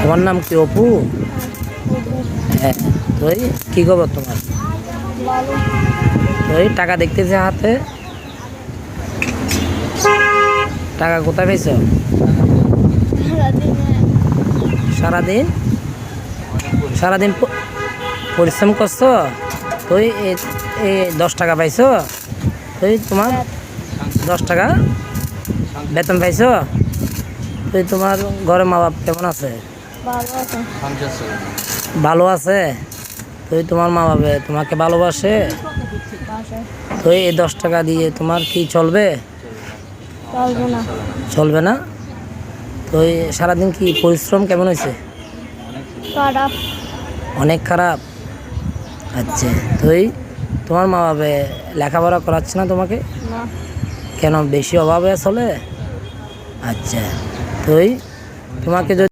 তোমার নাম কি অপু? হ্যাঁ। তুই কি খবর তোমার? তুই টাকা দেখতেছে হাতে, টাকা কোথায় পেয়েছ? সারাদিন সারাদিন পরিশ্রম করছো, তুই এই 10 টাকা পাইছো? তুই তোমার 10 টাকা বেতন পাইছো? তুই তোমার ঘরে মা বাপ কেমন আছে? ভালো আছে। তুই তোমার মা বাবা তোমাকে ভালোবাসে? তুই এই 10 টাকা দিয়ে তোমার কি চলবে? চলবে না। তুই সারাদিন কি পরিশ্রম কেমন হয়েছে? অনেক খারাপ। আচ্ছা, তুই তোমার মা বাবা লেখাপড়া করাচ্ছে না তোমাকে? কেন, বেশি অভাবে চলে? আচ্ছা, তুই তোমাকে যদি